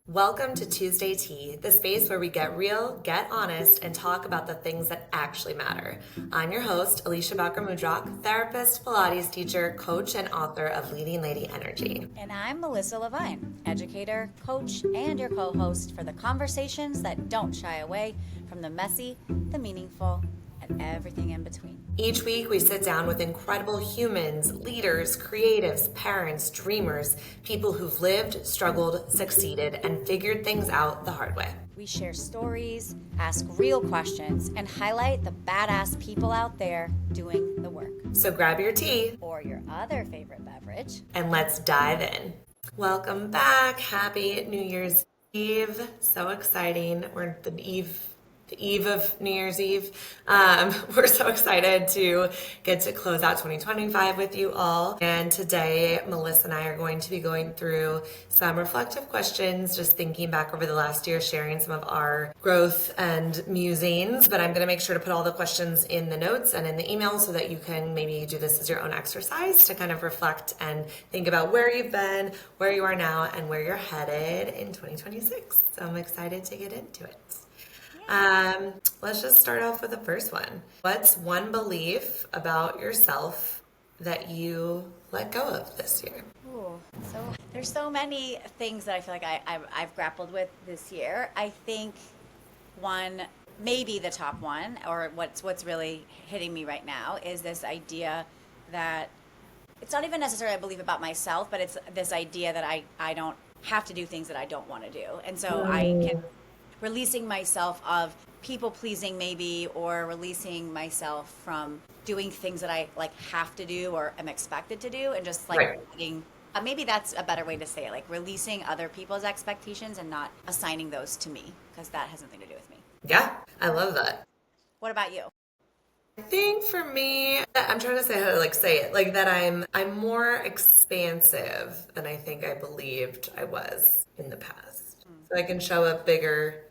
Welcome to Tuesday Tea, the space where we get real, get honest, and talk about the things that actually matter. I'm your host, Alisha Bakramudrak, therapist, Pilates teacher, coach, and author of Leading Lady Energy. And I'm Melissa Levine, educator, coach, and your co-host for the conversations that don't shy away from the messy, the meaningful, and everything in between. Each week, we sit down with incredible humans, leaders, creatives, parents, dreamers, people who've lived, struggled, succeeded, and figured things out the hard way. We share stories, ask real questions, and highlight the badass people out there doing the work. So grab your tea Or your other favorite beverage. and let's dive in. Welcome back. Happy New Year's Eve. So exciting. We're at the eve of New Year's Eve. We're so excited to get to close out 2025 with you all. And today, Melissa and I are going to be going through some reflective questions, just thinking back over the last year, sharing some of our growth and musings. But I'm going to make sure to put all the questions in the notes and in the email so that you can maybe do this as your own exercise to kind of reflect and think about where you've been, where you are now, and where you're headed in 2026. So I'm excited to get into it. Let's just start off with the first one. What's one belief about yourself that you let go of this year? Ooh, so there's so many things that I feel like I've grappled with this year. I think one, maybe the top one, or what's really hitting me right now is this idea that it's not even necessarily I believe about myself, but it's this idea that I don't have to do things that I don't want to do. And so I can releasing myself of people pleasing maybe, or releasing myself from doing things that I like have to do or am expected to do, and just like letting, maybe that's a better way to say it, like releasing other people's expectations and not assigning those to me, because that has nothing to do with me. Yeah, I love that. What about you? I think for me, I'm trying to say how to say it, like that I'm more expansive than I think I believed I was in the past. So I can show up bigger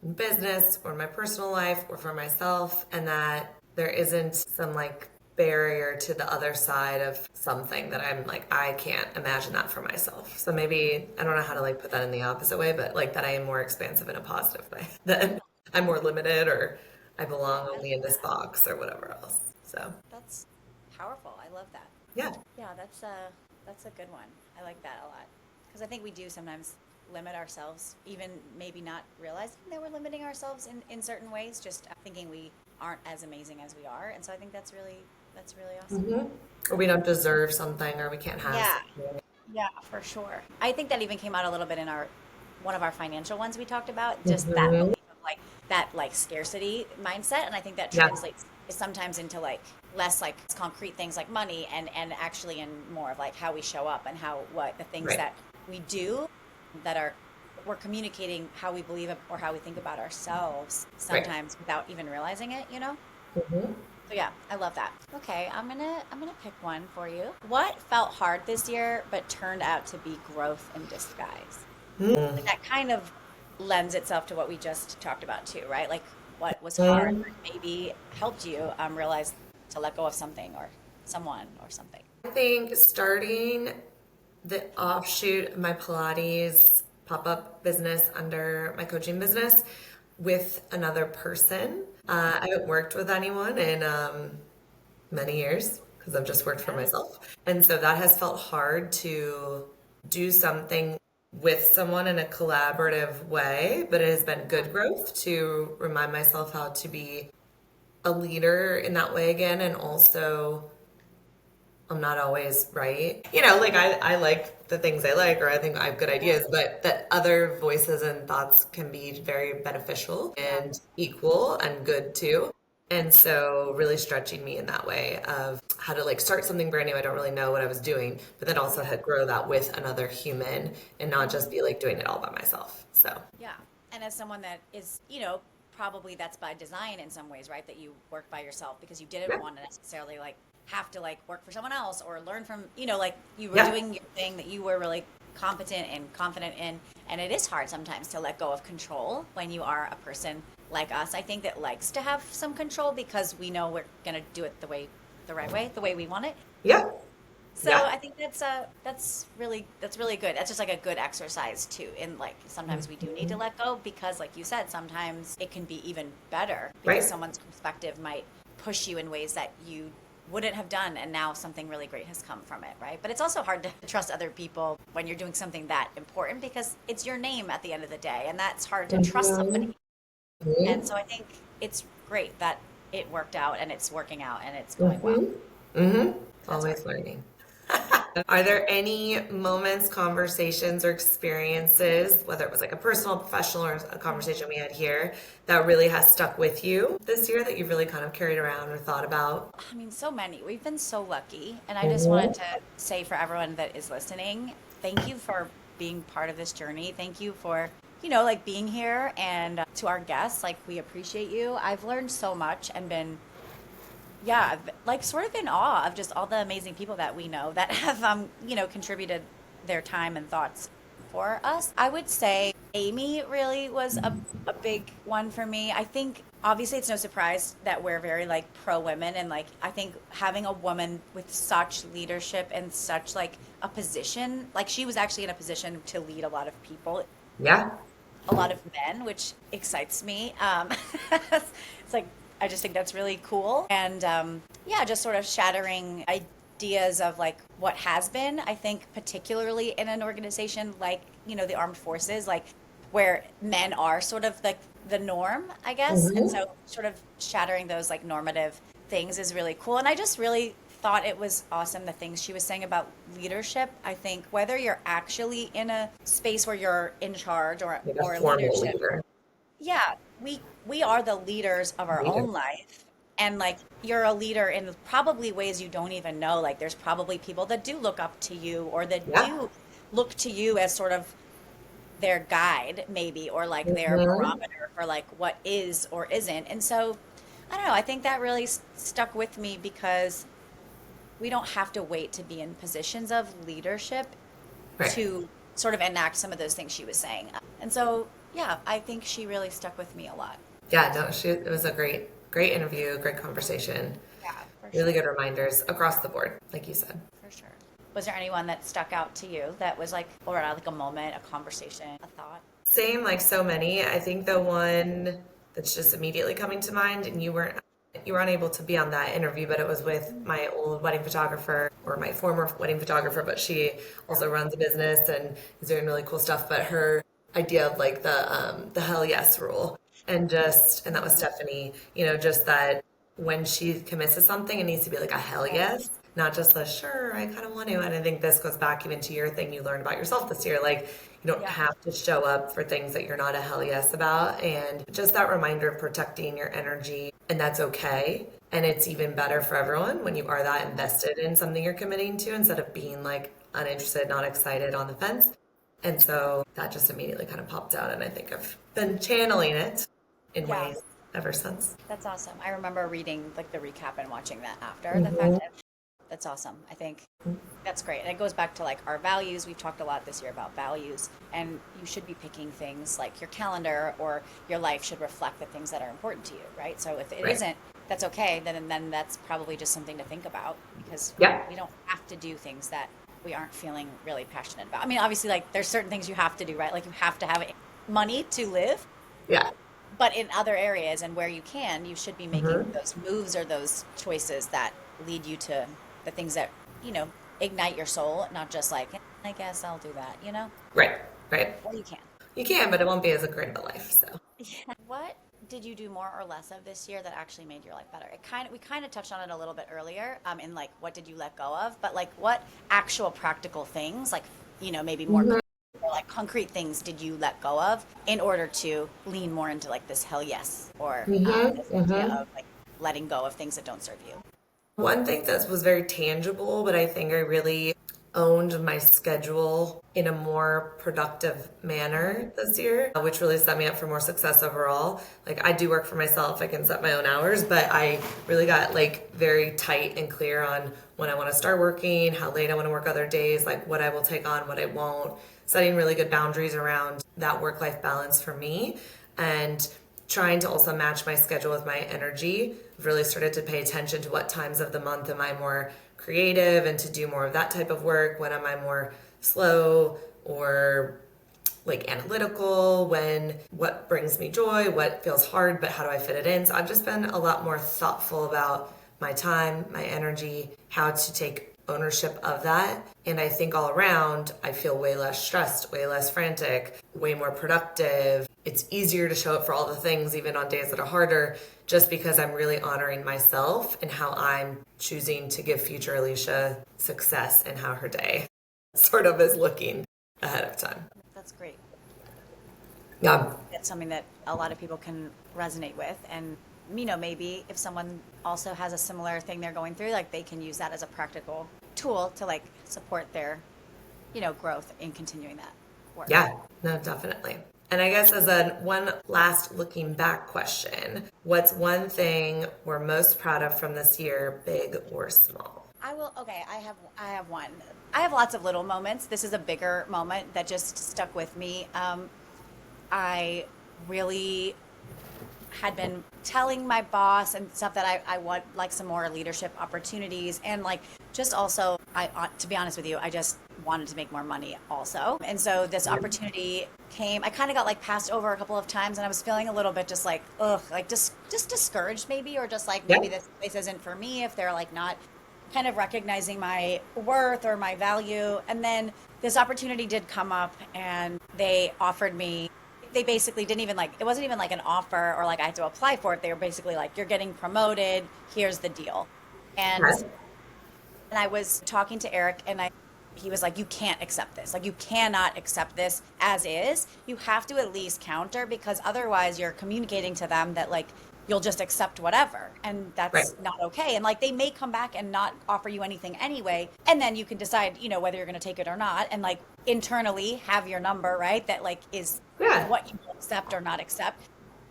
in business or in my personal life or for myself, and that there isn't some barrier to the other side of something that I'm I can't imagine that for myself. So maybe I don't know how to put that in the opposite way, but that I am more expansive in a positive way. That I'm more limited, or I belong only in this box or whatever else. So That's powerful. I love that. yeah. Yeah, that's a good one. I like that a lot, because I think we do sometimes limit ourselves, even maybe not realizing that we're limiting ourselves in certain ways, just thinking we aren't as amazing as we are. And so I think that's really awesome. Or we don't deserve something, or we can't have Yeah, something. yeah, for sure. I think that even came out a little bit in our one of our financial ones we talked about, just that belief of that scarcity mindset. And I think that Yeah. translates sometimes into less concrete things like money, and actually in more of how we show up, and what the things Right. that we do that are we're communicating how we believe or how we think about ourselves Right. sometimes without even realizing it. Mhm. So yeah, I love that. Okay, I'm gonna pick one for you. What felt hard this year but turned out to be growth in disguise? And that kind of lends itself to what we just talked about too, right? Like what was hard but maybe helped you realize to let go of something or someone or something. I think starting the offshoot of my Pilates pop-up business under my coaching business with another person. I haven't worked with anyone in many years because I've just worked for myself. And so that has felt hard to do something with someone in a collaborative way, but it has been good growth to remind myself how to be a leader in that way again. And also, I'm not always right. I like the things I like, or I think I have good ideas, but that other voices and thoughts can be very beneficial and equal and good too. And so really stretching me in that way of how to start something brand new. I don't really know what I was doing, but then also how to grow that with another human and not just be doing it all by myself. So Yeah. And as someone that is, probably that's by design in some ways, right? That you work by yourself because you didn't yeah, want to necessarily have to work for someone else or learn from, you were yeah, doing your thing that you were really competent and confident in. And it is hard sometimes to let go of control when you are a person like us. I think that likes to have some control because we know we're going to do it the right way, the way we want it. yeah. So Yeah. I think that's really good. That's just like a good exercise too. In like sometimes we do need to Mhm. let go because like you said, sometimes it can be even better because Right. someone's perspective might push you in ways that you wouldn't have done and now something really great has come from it, right? But it's also hard to trust other people when you're doing something that important because it's your name at the end of the day and that's hard to trust somebody. Mhm. And Mhm. so I think it's great that it worked out and it's working out and it's going well. Mhm. Mhm. That's great. Always learning. Are there any moments, conversations, or experiences, whether it was like a personal, professional, or a conversation we had here, that really has stuck with you this year that you've really kind of carried around or thought about? I mean, so many. We've been so lucky. And I just wanted Mhm. to say for everyone that is listening, thank you for being part of this journey. Thank you for, like being here. And to our guests, like, we appreciate you. I've learned so much and been, yeah, like sort of in awe of just all the amazing people that we know that have, contributed their time and thoughts for us. I would say Amy really was a big one for me. I think obviously it's no surprise that we're very like pro women and like I think having a woman with such leadership and such like a position, like she was actually in a position to lead a lot of people, Yeah. a lot of men, which excites me. It's like I just think that's really cool, and yeah, just sort of shattering ideas of like what has been. I think particularly in an organization like the armed forces, like where men are sort of like the norm, I guess, and Mhm. so sort of shattering those like normative things is really cool. And I just really thought it was awesome the things she was saying about leadership. I think whether you're actually in a space where you're in charge Like a or formal leadership, leader. yeah, we are the leaders of our Leader. own life. And like you're a leader in probably ways you don't even know. Like there's probably people that do look up to you or that Yeah. do look to you as sort of their guide maybe or like their Mhm. barometer for like what is or isn't. And so I don't know, I think that really stuck with me because we don't have to wait to be in positions of leadership Right. to sort of enact some of those things she was saying. And so, yeah, I think she really stuck with me a lot. Yeah, no, it was a great interview, great conversation. Yeah, for Really sure. good reminders across the board, like you said. For sure. Was there anyone that stuck out to you that was like, or like a moment, a conversation, a thought? Same, like so many. I think the one that's just immediately coming to mind, and you were unable to be on that interview, but it was with my old wedding photographer or my former wedding photographer, but she Yeah. also runs a business and is doing really cool stuff. But her idea of like the hell yes rule, and that was Mm, Stephanie, just that when she commits to something, it needs to be like a hell yeah. yes, not just a sure, I kind of want to. And I think this goes back even to your thing you learned about yourself this year. Like, you don't Yeah. have to show up for things that you're not a hell yes about. And just that reminder of protecting your energy, and that's okay. And it's even better for everyone when you are that invested in something you're committing to instead of being like uninterested, not excited on the fence. And so that just immediately kind of popped out. And I think I've been channeling it in Yeah. ways ever since. That's awesome. I remember reading like the recap and watching that after the fact. Hmm. That's awesome. I think that's great. And it goes back to like our values. We've talked a lot this year about values, and you should be picking things like your calendar or your life should reflect the things that are important to you, right? So if it Right. isn't, that's okay. Then that's probably just something to think about because Yeah. we don't have to do things that we aren't feeling really passionate about. I mean, obviously, like there's certain things you have to do, right? Like you have to have money to live, Yeah. but in other areas and where you can, you should be making Hmm. those moves or those choices that lead you to the things that, ignite your soul, not just like, I guess I'll do that, Right. Right. Or you can. You can, but it won't be as a great of a life. So. Yeah. What did you do more or less of this year that actually made your life better? We kind of touched on it a little bit earlier, in like what did you let go of, but like what actual practical things, like maybe more Mhm. or like concrete things did you let go of in order to lean more into like this hell yes or Mhm. this idea Mhm. of like letting go of things that don't serve you? One thing that was very tangible, but I think I really owned my schedule in a more productive manner this year, which really set me up for more success overall. Like I do work for myself, I can set my own hours, but I really got like very tight and clear on when I want to start working, how late I want to work other days, like what I will take on, what I won't, setting really good boundaries around that work-life balance for me. And trying to also match my schedule with my energy. I've really started to pay attention to what times of the month am I more creative and to do more of that type of work? When am I more slow or like analytical? What brings me joy? What feels hard, but how do I fit it in? So I've just been a lot more thoughtful about my time, my energy, how to take ownership of that. And I think all around, I feel way less stressed, way less frantic, way more productive. It's easier to show up for all the things, even on days that are harder, just because I'm really honoring myself and how I'm choosing to give future Alisha success and how her day sort of is looking ahead of time. That's great. Yeah. It's something that a lot of people can resonate with. And, maybe if someone also has a similar thing they're going through, like they can use that as a practical tool to like support their, growth in continuing that work. Yeah, no, definitely. And I guess as a one last looking back question, what's one thing we're most proud of from this year, big or small? Okay, I have one. I have lots of little moments. This is a bigger moment that just stuck with me. I really had been telling my boss and stuff that I want like some more leadership opportunities, and like just also to be honest with you, I just wanted to make more money also. And so this opportunity came. I kind of got like passed over a couple of times, and I was feeling a little bit just like ugh, like just discouraged maybe, or just like Yeah. maybe this place isn't for me if they're like not kind of recognizing my worth or my value. And then this opportunity did come up, and they offered me, they basically didn't even like, it wasn't even like an offer or like I had to apply for it. They were basically like, you're getting promoted, here's the deal. And Okay. and I was talking to Eric, and he was like, you can't accept this. Like, you cannot accept this as is. You have to at least counter, because otherwise you're communicating to them that like you'll just accept whatever. And Right. that's not okay. And like they may come back and not offer you anything anyway. And then you can decide, whether you're going to take it or not. And like internally have your number, right? That like is Yeah. what you will accept or not accept.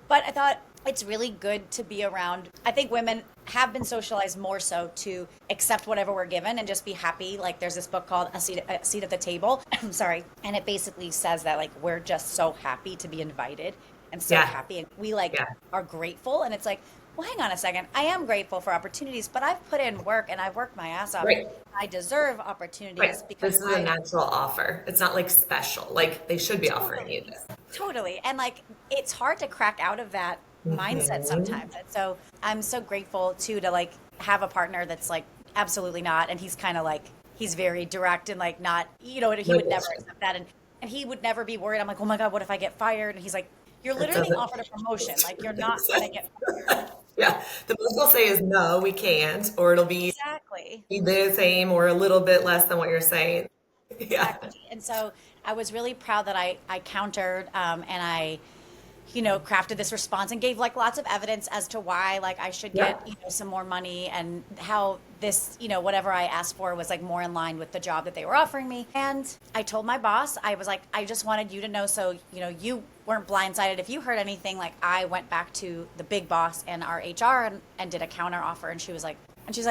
But I thought it's really good to be around. I think women have been socialized more so to accept whatever we're given and just be happy. Like there's this book called A Seat at the Table. I'm sorry. And it basically says that like we're just so happy to be invited and so Yeah. happy. And we like Yeah. are grateful. And it's like, well, hang on a second. I am grateful for opportunities, but I've put in work and I've worked my ass off. Right. I deserve Right. opportunities This because is a natural offer. It's not like special. Like they should be offering you totally, this. totally. And like it's hard to crack out of that mindset Mhm. sometimes. And so I'm so grateful too to like have a partner that's like absolutely not. And he's kind of like he's very direct and like not, he No would never bullshit. accept that. And he would never be worried. I'm like, oh my God, what if I get fired? And he's like, you're That literally being doesn't offered a promotion. Like you're not gonna sense. get fired. Yeah. The most they'll say is no, we can't, or it'll Exactly. be the same or a little bit less than what you're saying. Yeah. Exactly. And so I was really proud that I countered and I crafted this response and gave like lots of evidence as to why like I should Yeah. get, some more money, and how this, whatever I asked for was like more in line with the job that they were offering me. And I told my boss, I was like, I just wanted you to know so, you weren't blindsided if you heard anything. Like I went back to the big boss and our HR and did a counter offer, and she's like,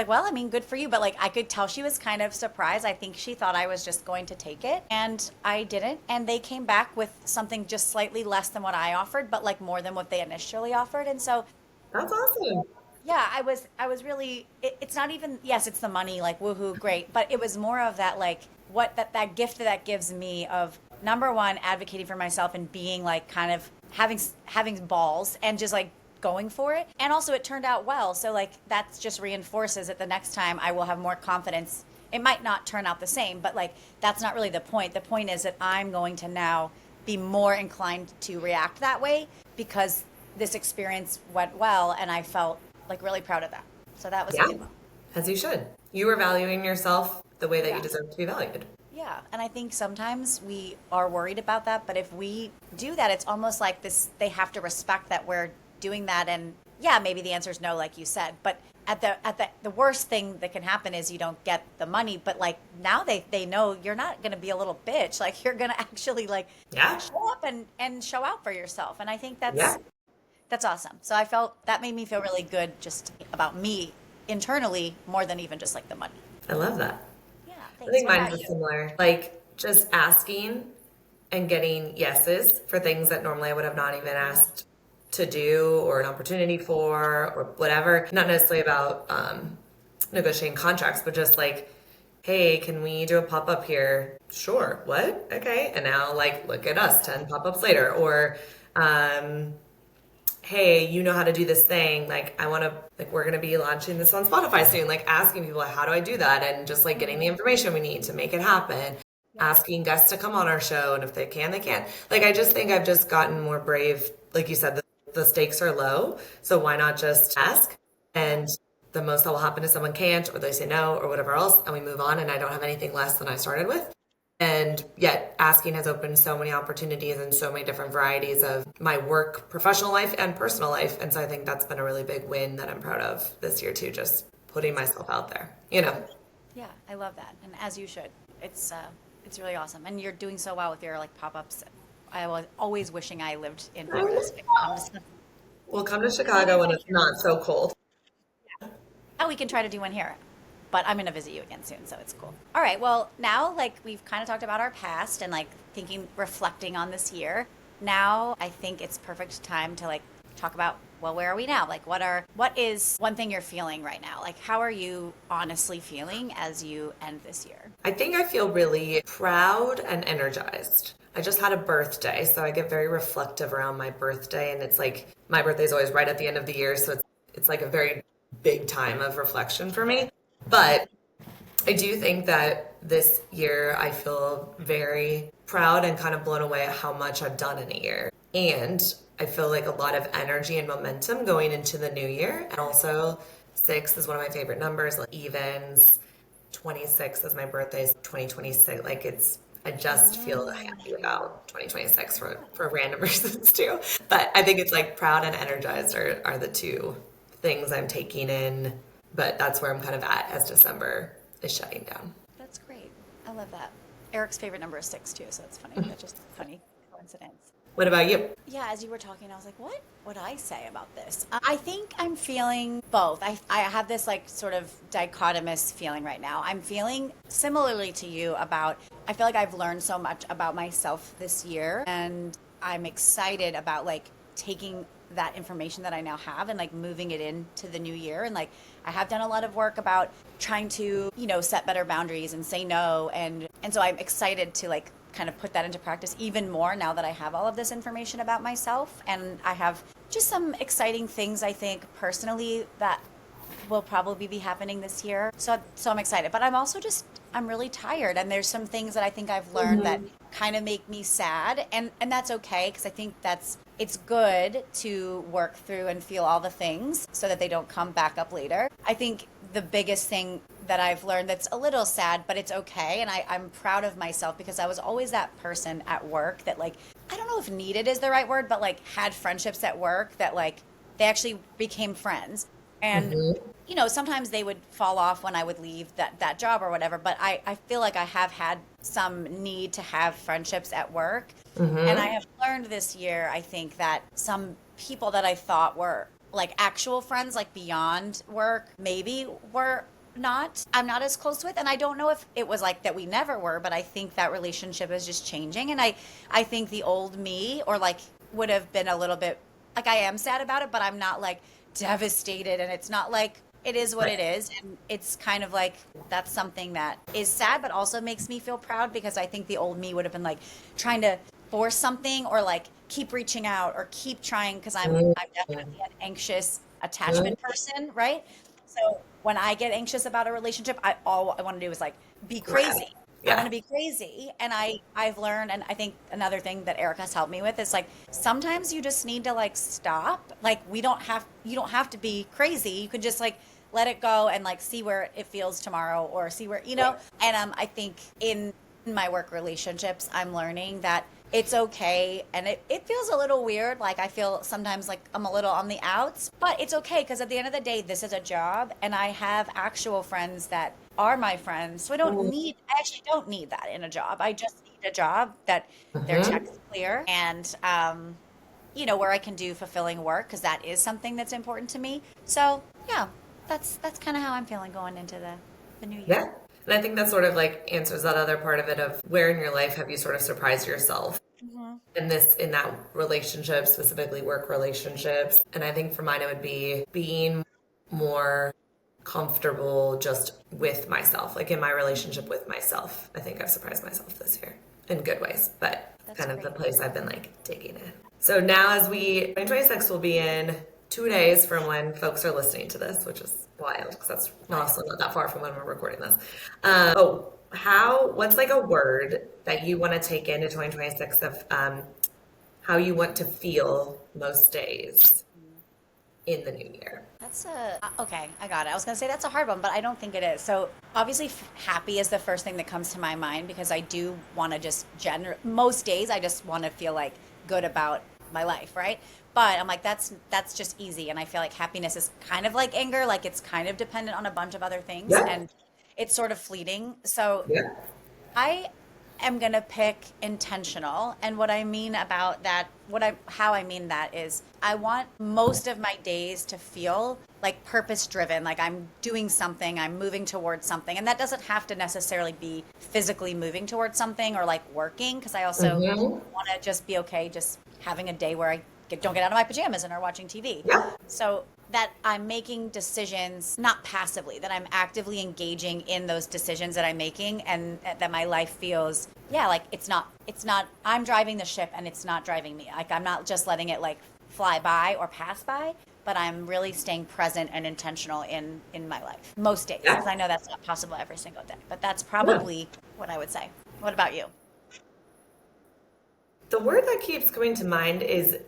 well, I mean, good for you. But like, I could tell she was kind of surprised. I think she thought I was just going to take it, and I didn't. And they came back with something just slightly less than what I offered, but like more than what they initially offered. And so, That's awesome. yeah, I was really, it's not even, yes, it's the money, like, woohoo, great. But it was more of that, like, what that gift that gives me of number one, advocating for myself and being like kind of having balls and just like going for it. And also it turned out well. So like that just reinforces it the next time I will have more confidence. It might not turn out the same, but like that's not really the point. The point is that I'm going to now be more inclined to react that way because this experience went well and I felt like really proud of that. So that was a Yeah. good one. As you should. You are valuing yourself the way that you Yeah. deserve to be valued. Yeah, and I think sometimes we are worried about that, but if we do that, it's almost like this, they have to respect that we're doing that. And yeah, maybe the answer is no, like you said, but at the worst thing that can happen is you don't get the money, but like now they know you're not going to be a little bitch, like you're going to actually like Yeah. show up and show out for yourself. And I think Yeah. that's awesome. So I felt that made me feel really good just about me internally more than even just like the money. I love that. Yeah, I thanks. think What mine's about just you? similar. Like just asking and getting yeses for things that normally I would have not even asked to do or an opportunity for or whatever. Not necessarily about negotiating contracts, but just like, hey, can we do a pop up here? Sure. What? Okay. And now, like, look at us, 10 pop ups later. Or, um, hey, you know how to do this thing. Like, I want to, like, we're going to be launching this on Spotify soon. Like, asking people, how do I do that? And just like getting the information we need to make it happen. Yeah. Asking guests to come on our show. And if they can, they can. Like, I just think I've just gotten more brave. Like you said, the stakes are low. So why not just ask? And the most that will happen is someone can't, or they say no, or whatever else. And we move on. And I don't have anything less than I started with. And yet, asking has opened so many opportunities and so many different varieties of my work, professional life, and personal life. And so I think that's been a really big win that I'm proud of this year, too, just putting myself out there, you know? Yeah, I love that, and as you should. It's really awesome, and you're doing so well with your like pop-ups. I was always wishing I lived in Florida. So We'll come to one Chicago when invite it's here. not so cold. Oh, we can try to do one here. But I'm going to visit you again soon, so it's cool. All right. Well, now like we've kind of talked about our past and like thinking, reflecting on this year. Now I think it's perfect time to like talk about, well, where are we now? Like what is one thing you're feeling right now? Like how are you honestly feeling as you end this year? I think I feel really proud and energized. I just had a birthday, so I get very reflective around my birthday, and it's like my birthday is always right at the end of the year, so it's like a very big time of reflection for me. But I do think that this year I feel very proud and kind of blown away at how much I've done in a year. And I feel like a lot of energy and momentum going into the new year. And also, six is one of my favorite numbers, like evens. 26 is my birthday, 2026. Like I just feel happy about 2026 for random reasons too. But I think it's like proud and energized are the two things I'm taking in. But that's where I'm kind of at as December is shutting down. That's great. I love that. Eric's favorite number is six too, so it's funny. That's just a funny coincidence. What about you? Yeah, as you were talking, I was like, what would I say about this? I think I'm feeling both. I have this like sort of dichotomous feeling right now. I'm feeling similarly to you about, I feel like I've learned so much about myself this year, and I'm excited about like taking that information that I now have and like moving it into the new year. And like, I have done a lot of work about trying to, set better boundaries and say no. And so I'm excited to like kind of put that into practice even more now that I have all of this information about myself. And I have just some exciting things, I think, personally that will probably be happening this year. So I'm excited, but I'm really tired. And there's some things that I think I've learned that kind of make me sad. And that's okay. Cause I think it's good to work through and feel all the things so that they don't come back up later. I think the biggest thing that I've learned that's a little sad, but it's okay. And I'm proud of myself because I was always that person at work that like, I don't know if needed is the right word, but like had friendships at work that like they actually became friends. And, sometimes they would fall off when I would leave that job or whatever. But I feel like I have had some need to have friendships at work. And I have learned this year, I think, that some people that I thought were like actual friends, like beyond work, maybe I'm not as close with. And I don't know if it was like that we never were, but I think that relationship is just changing. And I think the old me or like would have been a little bit like I am sad about it, but I'm not like devastated. And it's not like it is what it is. And it's kind of like that's something that is sad, but also makes me feel proud because I think the old me would have been like trying to force something or like keep reaching out or keep trying because I'm definitely an anxious attachment person, right? So when I get anxious about a relationship, all I want to do is like be crazy. I want Yeah. to be crazy. And I've learned, and I think another thing that Eric has helped me with is like sometimes you just need to like stop. Like you don't have to be crazy. You can just like let it go and like see where it feels tomorrow or see where. And I think in my work relationships, I'm learning that it's okay. And it feels a little weird. Like I feel sometimes like I'm a little on the outs, but it's okay because at the end of the day, this is a job and I have actual friends that are my friends. So I actually don't need that in a job. I just need a job that their checks clear and, where I can do fulfilling work because that is something that's important to me. So yeah, that's kind of how I'm feeling going into the new year. Yeah. And I think that sort of like answers that other part of it of where in your life have you sort of surprised yourself in that relationship, specifically work relationships. And I think for mine it would be being more comfortable just with myself, like in my relationship with myself. I think I've surprised myself this year in good ways, but it's That's kind of the great. place I've been like digging in. So now as 2026 will be in 2 days from when folks are listening to this, which is wild because that's also not that far from when we're recording this. What's like a word that you want to take into 2026 of how you want to feel most days in the new year? That's okay. I got it. I was gonna say that's a hard one, but I don't think it is. So obviously, happy is the first thing that comes to my mind because I do want to just most days I just want to feel like good about my life, right? But I'm like that's just easy, and I feel like happiness is kind of like anger, like it's kind of dependent on a bunch of other things, Yeah. and it's sort of fleeting. So Yeah. I am gonna pick intentional, and what I mean about that, how I mean that is, I want most of my days to feel like purpose driven, like I'm doing something, I'm moving towards something, and that doesn't have to necessarily be physically moving towards something or like working, because I also Mm-hmm. want to just be okay, just having a day where don't get out of my pajamas and are watching TV. Yeah. So that I'm making decisions not passively, that I'm actively engaging in those decisions that I'm making, and that my life feels, yeah, like it's not I'm driving the ship and it's not driving me. Like I'm not just letting it like fly by or pass by, but I'm really staying present and intentional in my life most days, Yeah. because I know that's not possible every single day. But that's Yeah. probably what I would say. What about you? The word that keeps coming to mind is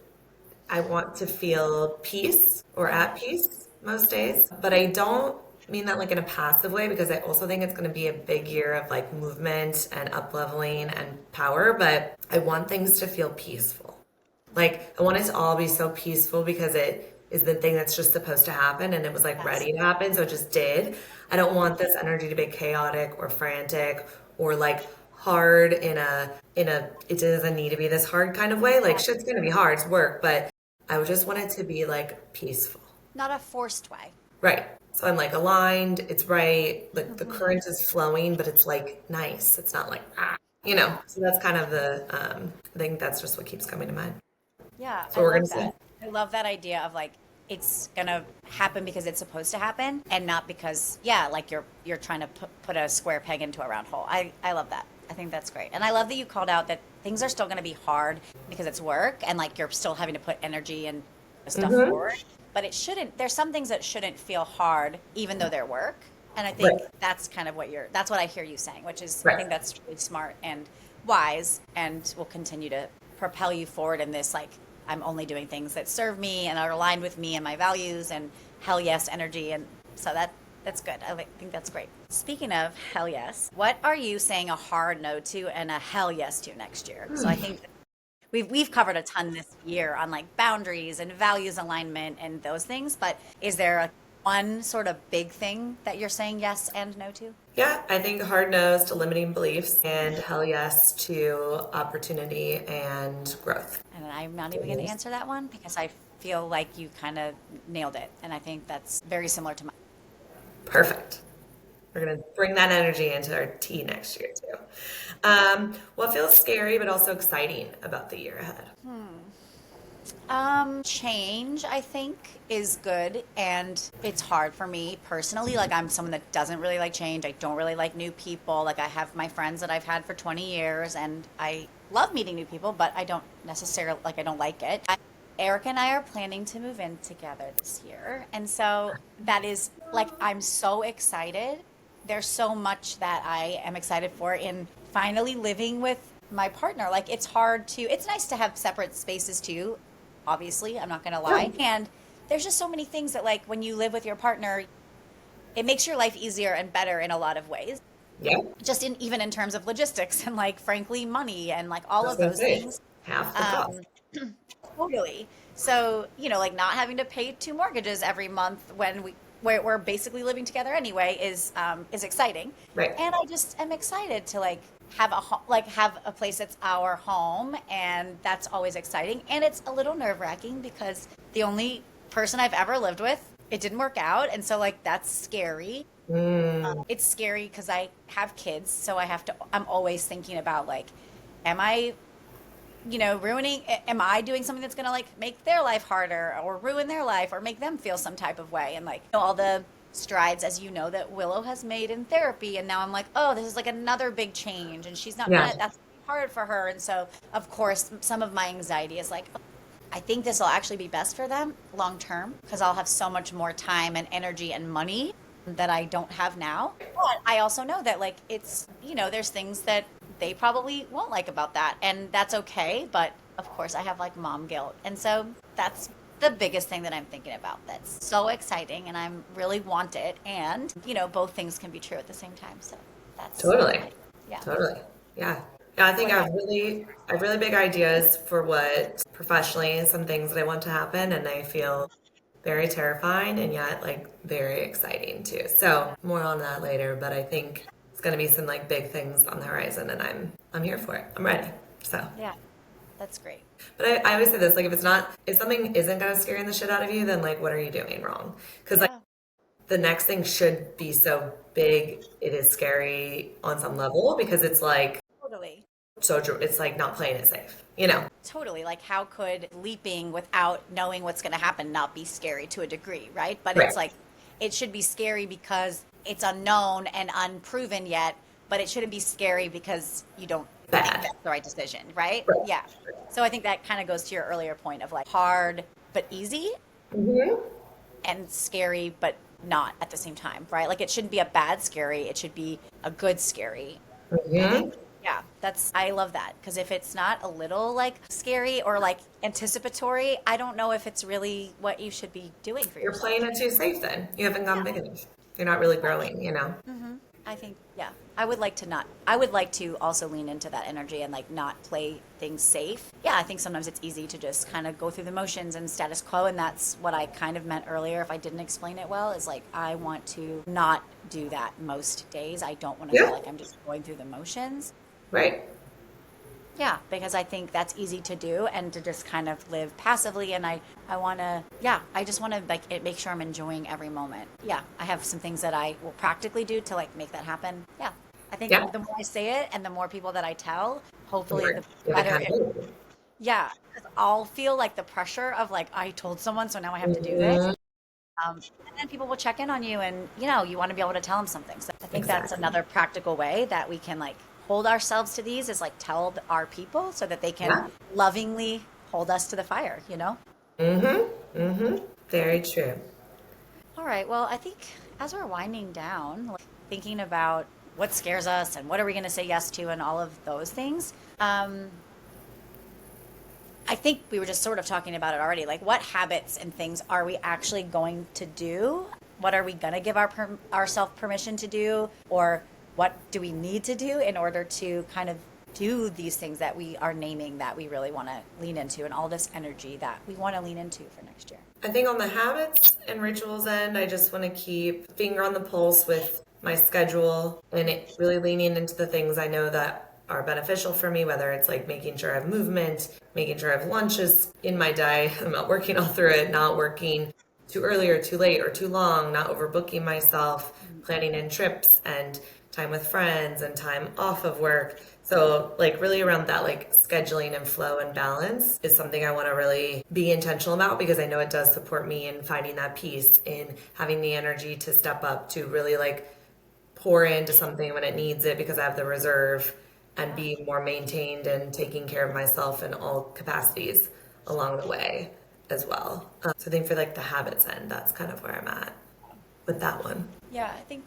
I want to feel peace or at peace most days, but I don't mean that like in a passive way because I also think it's going to be a big year of like movement and up leveling and power, but I want things to feel peaceful. Like I want it to all be so peaceful because it is the thing that's just supposed to happen and it was like Yes. ready to happen, so it just did. I don't want this energy to be chaotic or frantic or like hard in a it doesn't need to be this hard kind of way. Like shit's gonna be hard, it's work, but I would just want it to be like peaceful. Not a forced way. Right. So I'm like aligned, it's right, like the Hmm. current is flowing, but it's like nice. It's not like So that's kind of I think that's just what keeps coming to mind. Yeah, So I we're gonna love say. that. I love that idea of like it's gonna happen because it's supposed to happen, and not because, yeah, like you're trying to put a square peg into a round hole. I love that. I think that's great, and I love that you called out that things are still gonna be hard because it's work, and like you're still having to put energy and stuff Mm-hmm. forward. But it shouldn't. There's some things that shouldn't feel hard, even though they're work. And I think Right. that's kind of that's what I hear you saying, which is, I Right. think that's really smart and wise, and will continue to propel you forward in this, like, I'm only doing things that serve me and are aligned with me and my values and hell yes energy. And so that's good. Think that's great. Speaking of hell yes, what are you saying a hard no to and a hell yes to next year? So I think we've covered a ton this year on like boundaries and values alignment and those things, but is there one sort of big thing that you're saying yes and no to? Yeah, I think hard nose to limiting beliefs and hell yes to opportunity and growth. And I'm not even going to answer that one because I feel like you kind of nailed it. And I think that's very similar to mine. Perfect. We're gonna bring that energy into our tea next year too. Well, it feels scary but also exciting about the year ahead. Change, I think, is good, and it's hard for me personally. Like, I'm someone that doesn't really like change. I don't really like new people. Like, I have my friends that I've had for 20 years, and I love meeting new people, but I don't necessarily like, I don't like it. Eric and I are planning to move in together this year, and so that is like, I'm so excited. There's so much that I am excited for in finally living with my partner. Like, it's nice to have separate spaces too, obviously, I'm not gonna Yeah. lie. And there's just so many things that, like, when you live with your partner, it makes your life easier and better in a lot of ways. Yeah. Just in even in terms of logistics and, like, frankly, money and like all I was of gonna those say things. half the cost. Um, Totally. So, like, not having to pay two mortgages every month when we're basically living together anyway is exciting. Right. And I just am excited to like have a place that's our home, and that's always exciting. And it's a little nerve-wracking because the only person I've ever lived with, it didn't work out, and so like that's scary. Mm, It's scary because I have kids, so I'm always thinking about, like, am I am I doing something that's going to like make their life harder or ruin their life or make them feel some type of way? And like, all the strides, as you know, that Willow has made in therapy. And now I'm like, oh, this is like another big change. And she's not Yeah. gonna, that's hard for her. And so, of course, some of my anxiety is like, I think this will actually be best for them long term because I'll have so much more time and energy and money that I don't have now. But I also know that, like, it's, there's things that they probably won't like about that. And that's okay. But of course, I have like mom guilt. And so that's the biggest thing that I'm thinking about. That's so exciting and I'm really want it. And, both things can be true at the same time. So that's Totally. exciting. Yeah. Totally. Yeah. Yeah, I think What about I have really big ideas for what professionally some things that I want to happen, and I feel very terrifying and yet like very exciting too. So more on that later, but I think it's gonna be some like big things on the horizon, and I'm here for it. I'm ready. So, you? Yeah, that's great. but I always say this, like if something isn't gonna scare the shit out of you, then like what are you doing wrong? Because like Yeah, the next thing should be so big it is scary on some level because it's like totally. it's like not playing it safe, you know? Totally. Like, how could leaping without knowing what's going to happen not be scary to a degree, right? But Right. it's like, it should be scary because it's unknown and unproven yet, but it shouldn't be scary because you don't think Bad. that's the right decision, right? Right. Yeah. So I think that kind of goes to your earlier point of like hard but easy Hmm. and scary but not at the same time, right? Like, it shouldn't be a bad scary, it should be a good scary. I Hmm. think, yeah, I love that. Because if it's not a little like scary or like anticipatory, I don't know if it's really what you should be doing for You're playing yourself. it too safe then. You haven't gone Yeah. big enough. You're not really growing, you know? I think, yeah, I would like to also lean into that energy and like not play things safe. Yeah, I think sometimes it's easy to just kind of go through the motions and status quo. And that's what I kind of meant earlier. If I didn't explain it well, is like, I want to not do that most days. I don't want to feel Yeah. like I'm just going through the motions. Right. Yeah, because I think that's easy to do and to just kind of live passively. And I want to, yeah, I just want to like make sure I'm enjoying every moment. Yeah, I have some things that I will practically do to like make that happen. Yeah, I think Yeah. the more I say it and the more people that I tell, hopefully Or the you have better it, accountability. yeah, 'cause I'll feel like the pressure of like, I told someone, so now I have to do this. Hmm. And then people will check in on you and, you want to be able to tell them something. So I think that's Exactly. another practical way that we can like hold ourselves to these is like tell our people so that they can Yeah. lovingly hold us to the fire. Mm-hmm. Mm-hmm. Very true. All right. Well, I think as we're winding down, like, thinking about what scares us and what are we going to say yes to and all of those things, I think we were just sort of talking about it already. Like, what habits and things are we actually going to do? What are we going to give ourselves permission to do? Or what do we need to do in order to kind of do these things that we are naming that we really want to lean into and all this energy that we want to lean into for next year? I think on the habits and rituals end, I just want to keep finger on the pulse with my schedule and really leaning into the things I know that are beneficial for me, whether it's like making sure I have movement, making sure I have lunches in my day, I'm not working all through it, not working too early or too late or too long, not overbooking myself, planning in trips and time with friends and time off of work. So like really around that like scheduling and flow and balance is something I want to really be intentional about because I know it does support me in finding that peace, in having the energy to step up, to really like pour into something when it needs it because I have the reserve and be more maintained and taking care of myself in all capacities along the way as well. So I think for like the habits end, that's kind of where I'm at with that one. Yeah, I think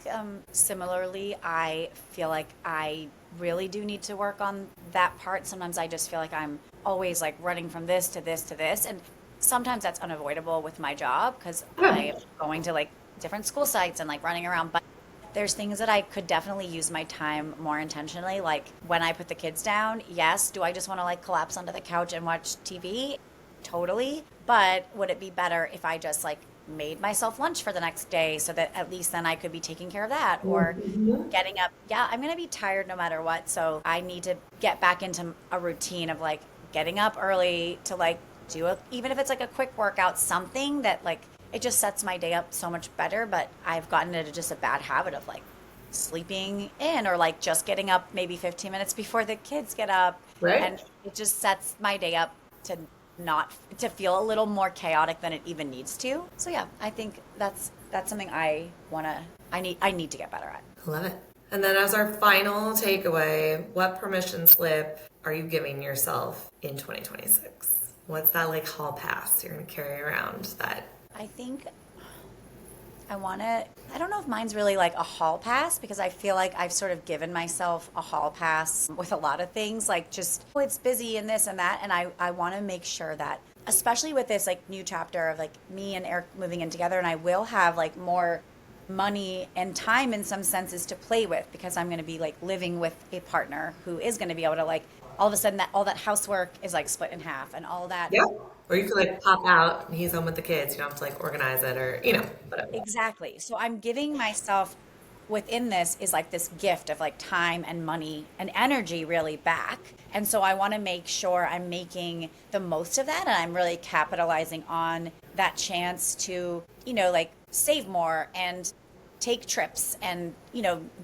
similarly, I feel like I really do need to work on that part. Sometimes I just feel like I'm always like running from this to this to this. And sometimes that's unavoidable with my job because Yeah. I'm going to like different school sites and like running around. But there's things that I could definitely use my time more intentionally. Like when I put the kids down, yes, do I just want to like collapse onto the couch and watch TV? Totally. But would it be better if I just like made myself lunch for the next day so that at least then I could be taking care of that or Mhm. getting up. Yeah, I'm going to be tired no matter what. So I need to get back into a routine of like getting up early to like even if it's like a quick workout, something that like it just sets my day up so much better. But I've gotten into just a bad habit of like sleeping in or like just getting up maybe 15 minutes before the kids get up. Right? And it just sets my day up to not to feel a little more chaotic than it even needs to. So yeah, I think that's something I need to get better at. Love it. And then as our final takeaway, what permission slip are you giving yourself in 2026? What's that like hall pass you're going to carry around that? I think I don't know if mine's really like a hall pass, because I feel like I've sort of given myself a hall pass with a lot of things, like just, oh, it's busy and this and that. And I want to make sure that, especially with this like new chapter of like me and Eric moving in together, and I will have like more money and time in some senses to play with, because I'm going to be like living with a partner who is going to be able to like, all of a sudden that all that housework is like split in half and all that. Yeah. Or you could like pop out and he's home with the kids. You don't have to like organize it or, whatever. Exactly. So I'm giving myself within this is like this gift of like time and money and energy really back. And so I want to make sure I'm making the most of that, and I'm really capitalizing on that chance to, like save more and take trips and,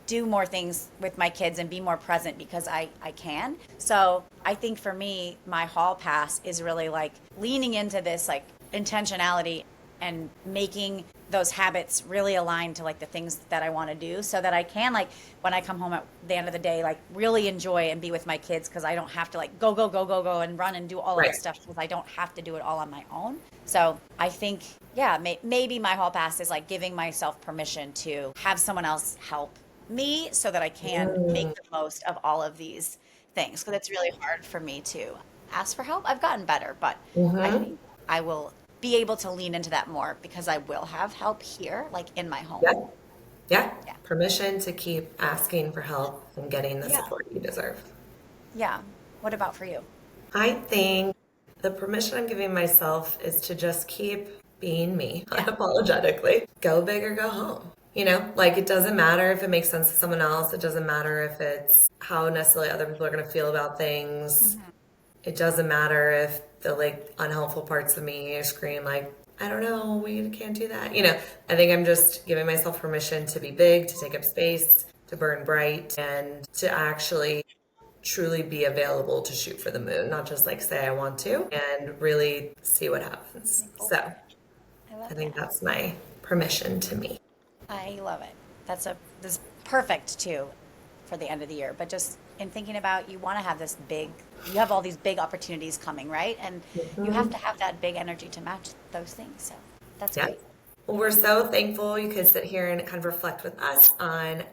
do more things with my kids and be more present because I can. So I think for me, my hall pass is really like leaning into this like intentionality and making those habits really aligned to like the things that I want to do, so that I can, like, when I come home at the end of the day, like really enjoy and be with my kids, because I don't have to like go and run and do all of Right. this stuff, because I don't have to do it all on my own. So I think, yeah, maybe my hall pass is like giving myself permission to have someone else help me so that I can make the most of all of these things, because it's really hard for me to ask for help. I've gotten better, but I think I will be able to lean into that more, because I will have help here, like in my home. Yeah. Yeah. Yeah. Permission to keep asking for help and getting the Yeah. support you deserve. Yeah. What about for you? I think the permission I'm giving myself is to just keep being me unapologetically. Go big or go home. Like it doesn't matter if it makes sense to someone else. It doesn't matter if it's how necessarily other people are going to feel about things. It doesn't matter if the like unhelpful parts of me scream like, I don't know, we can't do that. I think I'm just giving myself permission to be big, to take up space, to burn bright, and to actually truly be available to shoot for the moon, not just like say I want to, and really see what happens. So I love I think that. that's my permission to me. I love it. This is perfect too for the end of the year. But just in thinking about, you want to have you have all these big opportunities coming, right? And you have to have that big energy to match those things. So that's Yeah. great. Well, we're so thankful you could sit here and kind of reflect with us on,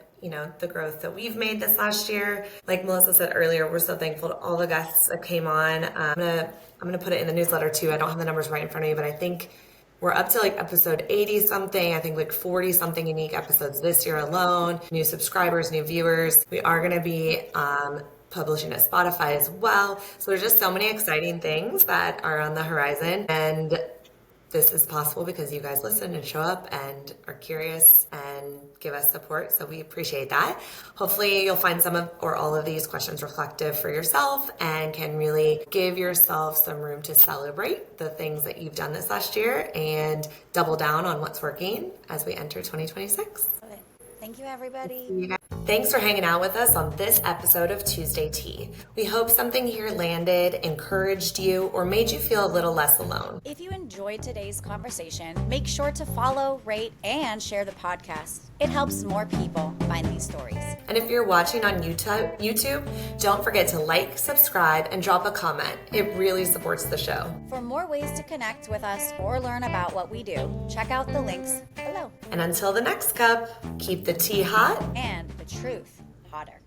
the growth that we've made this last year. Like Melissa said earlier, we're so thankful to all the guests that came on. I'm gonna put it in the newsletter too. I don't have the numbers right in front of me, but I think we're up to like episode 80 something. I think like 40 something unique episodes this year alone. New subscribers, new viewers. We are gonna be publishing at Spotify as well. So there's just so many exciting things that are on the horizon, and this is possible because you guys listen and show up and are curious and give us support. So we appreciate that. Hopefully you'll find some of or all of these questions reflective for yourself and can really give yourself some room to celebrate the things that you've done this last year and double down on what's working as we enter 2026. Love it. Thank you, everybody. Thanks for hanging out with us on this episode of Tuesday Tea. We hope something here landed, encouraged you, or made you feel a little less alone. If you enjoyed today's conversation, make sure to follow, rate, and share the podcast. It helps more people find these stories. And if you're watching on YouTube, don't forget to like, subscribe, and drop a comment. It really supports the show. For more ways to connect with us or learn about what we do, check out the links below. And until the next cup, keep the tea hot And the truth hotter.